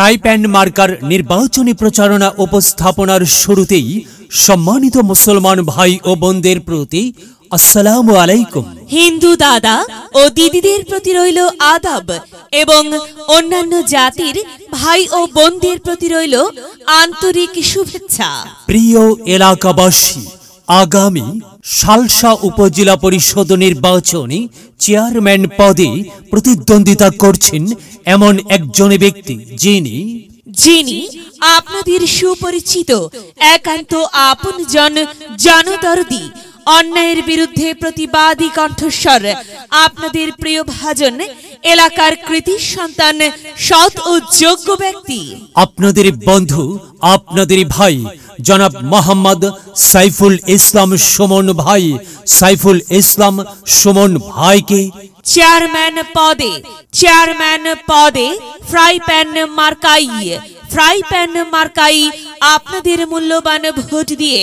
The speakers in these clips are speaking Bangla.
ফ্রাই প্যান মার্কার নির্বাচনী প্রচারণা উপস্থাপনার শুরুতেই সম্মানিত মুসলমান ভাই ও বোনদের প্রতি আসসালামু আলাইকুম। হিন্দু দাদা ও দিদিদের প্রতি রইল আদাব এবং অন্যান্য জাতির ভাই ও বোনদের প্রতি রইল আন্তরিক শুভেচ্ছা। প্রিয় এলাকাবাসী, আগামী সালসা উপজেলা পরিষদ নির্বাচনে চেয়ারম্যান পদে প্রতিদ্বন্দ্বিতা করছেন এমন একজন ব্যক্তি যিনি আপনাদের সুপরিচিত একান্ত আপনজন জনদরদি, অন্যায়ের বিরুদ্ধে প্রতিবাদী কণ্ঠস্বর, আপনাদের প্রিয় ভাজন, এলাকার কৃতি সন্তান, সৎ ও যোগ্য ব্যক্তি, আপনাদের বন্ধু, আপনাদের ভাই জনাব মোহাম্মদ সাইফুল ইসলাম সুমন ভাই। সাইফুল ইসলাম সুমন ভাইকে চেয়ারম্যান পদে ফ্রাই প্যান মার্কাই আপনাদের মূল্যবান ভোট দিয়ে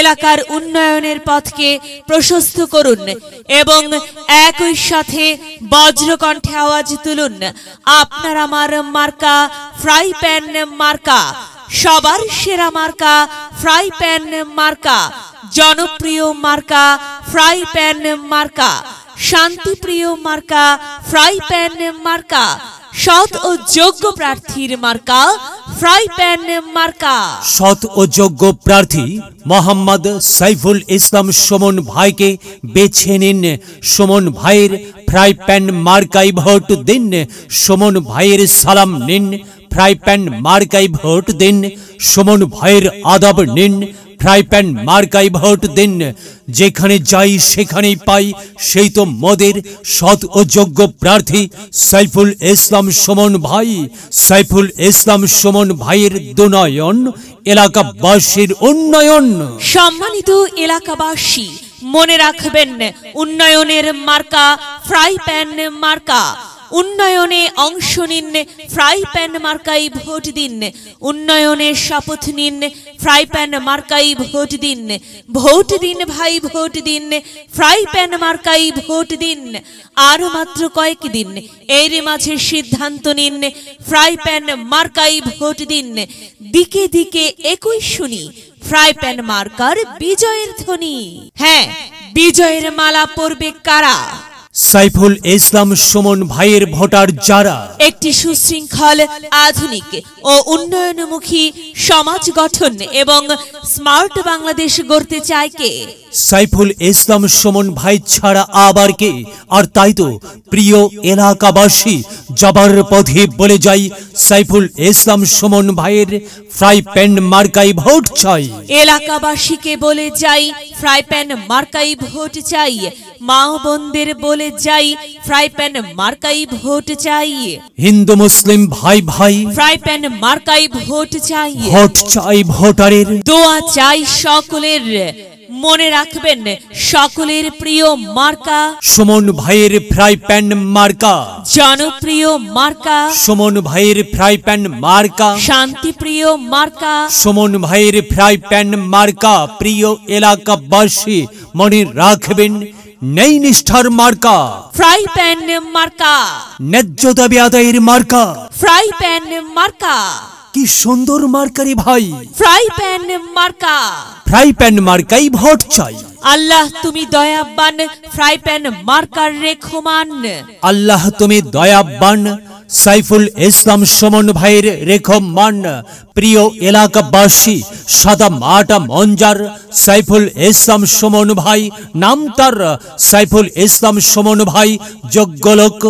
এলাকার উন্নয়নের পথকে প্রশস্ত করুন এবং একই সাথে বজ্রকণ্ঠে আওয়াজ তুলুন, আপনার আমার মার্কা ফ্রাই প্যান মার্কা, সবার সেরা মার্কা ফ্রাই প্যান মার্কা, জনপ্রিয় মার্কা ফ্রাই প্যান মার্কা, শান্তিপ্রিয় মার্কা ফ্রাই প্যান মার্কা, সৎ ও যোগ্য প্রার্থীর মার্কা ফ্রাই প্যান মার্কা। সৎ ও যোগ্য প্রার্থী মোহাম্মদ সাইফুল ইসলাম সুমন ভাইকে বেছে নিন। সুমন ভাইয়ের ফ্রাই প্যান মার্কাই ভোট দিন। সুমন ভাইয়ের সালাম নিন, ফ্রাই প্যান মার্কাই ভোট দিন। সুমন ভাইয়ের আদব নিন, ফ্রাই প্যান মার্কাই ভোট দিন। যেখানে যাই সেখানেই পাই সেই তো মোদের সৎ ও যোগ্য প্রার্থী সাইফুল ইসলাম সুমন ভাই। সাইফুল ইসলাম সুমন ভাইয়ের দুনয়ন এলাকাবাসীর উন্নয়ন। সম্মানিত এলাকাবাসী, মনে রাখবেন, উন্নয়নের মার্কা ফ্রাই প্যান মার্কা। উন্নয়নে অংশ নিন, ফ্রাই প্যান মার্কাই ভোট দিন। উন্নয়নের শপথ নিন, ফ্রাই প্যান মার্কাই ভোট দিন। ভোট দিন ভাই, ভোট দিন, ফ্রাই প্যান মার্কাই ভোট দিন। আর মাত্র কয়েকদিন, এর মাঝে সিদ্ধান্ত নিন, ফ্রাই প্যান মার্কাই ভোট দিন। দিকে দিকে একই শুনি ফ্রাই প্যান মার্কার বিজয়ের ধ্বনি। হ্যাঁ, বিজয়ের মালা পরবে কারা? সাইফুল ইসলাম সুমন ভাইয়ের ভোটার যারা একটি সুশৃঙ্খল, আধুনিক ও উন্নয়নমুখী সমাজ গঠন এবং স্মার্ট বাংলাদেশ গড়তে চায় কে? সাইফুল ইসলাম সুমন ভাই ছাড়া আবার কে? আর তাই তো প্রিয় এলাকাবাসী, যাবার পথে বলে যাই, সাইফুল ইসলাম সুমন ভাইয়ের ফ্রাই প্যান মার্কাই ভোট চাই। এলাকাবাসীকে বলে যাই, ফ্রাই প্যান মার্কাই ভোট চাই। মা বোনদের বলে যাই, ফ্রাই প্যান মার্কাই ভোট চাই। হিন্দু মুসলিম ভাই ভাই, ফ্রাই প্যান মার্কাই ভোট চাই। ভোট চাই ভোটারের, দোয়া চাই সকলের। মনে রাখবেন, সকলের প্রিয় মার্কা সুমন ভাইয়ের ফ্রাই প্যান মার্কা, জনপ্রিয় মার্কা সুমন ভাইয়ের ফ্রাই প্যান মার্কা, শান্তিপ্রিয় মার্কা সুমন ভাইয়ের ফ্রাই প্যান মার্কা। প্রিয় এলাকাবাসী, মনে রাখবেন, নেই নিষ্ঠার মার্কা ফ্রাই প্যান মার্কা, ন্যায্য দাবি আদায়ের মার্কা ফ্রাই প্যান মার্কা। কি সুন্দর মার্কারি ভাই, ফ্রাই প্যান মার্কা। ফ্রাই প্যান মার্কাই ভোট চাই। আল্লাহ তুমি দয়াবান, ফ্রাই প্যান মার্কার রেখমান। আল্লাহ তুমি দয়াবান, সাইফুল ইসলাম সুমন ভাইয়ের রেখমান। প্রিয় এলাকাবাসী, সাদা মাটা মঞ্জার সাইফুল ইসলাম সুমন ভাই, নাম তার সাইফুল ইসলাম সুমন ভাই, যোগ্য লোক,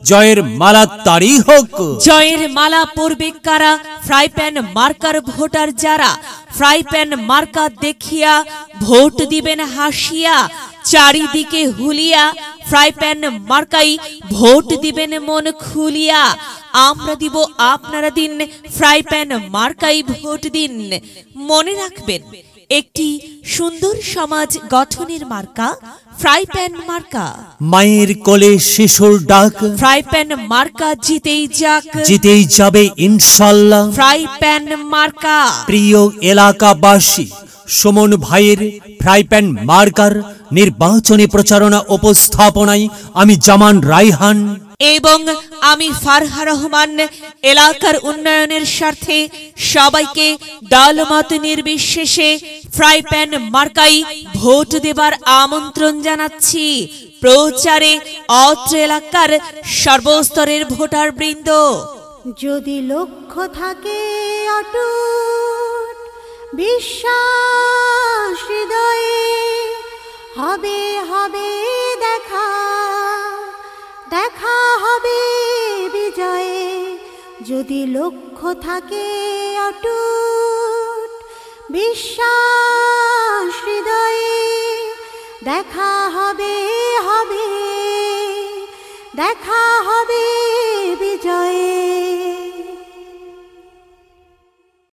জয়ের মালা তারই হোক। জয়ের মালা পরবে কারা? ফ্রাই প্যান মার্কার ভোটার যারা। ফ্রাই প্যান মার্কা দেখিয়া ভোট দিবেন হাসিয়া, চারিদিকে হুলিয়া ফ্রাই প্যান মার্কাই ভোট দিবেন মন খুলিয়া। আমরা দিব, আপনারা দিন, ফ্রাই প্যান মার্কাই ভোট দিন। মনে রাখবেন, একটি সুন্দর সমাজ গঠনের মার্কা ফ্রাই প্যান মার্কা। মায়ের কোলে শিশুর ডাক, ফ্রাই প্যান মার্কা জিতেই যাক, জিতেই যাবে ইনশাল্লাহ ফ্রাই প্যান মার্কা। প্রিয় এলাকাবাসী, সুমন ভাইয়ের ফ্রাই প্যান মার্কার নির্বাচনী প্রচারণা উপস্থাপনায় আমি জামান রায়হান। এবং আমি ফারহা রহমান এলাকার উন্নয়নের স্বার্থে সবাইকে দলমত নির্বিশেষে ফ্রাই প্যান মার্কাই ভোট দেবার আমন্ত্রণ জানাচ্ছি। প্রচারে অত্র এলাকার সর্বস্তরের ভোটার বৃন্দ। যদি লক্ষ্য থাকে অটুট বিশ্বাস হৃদয়ে, হবে হবে দেখা, দেখা হবে বিজয়ে। যদি লক্ষ্য থাকে অটুট বিশ্বাস হৃদয়ে, দেখা হবে হবে, দেখা হবে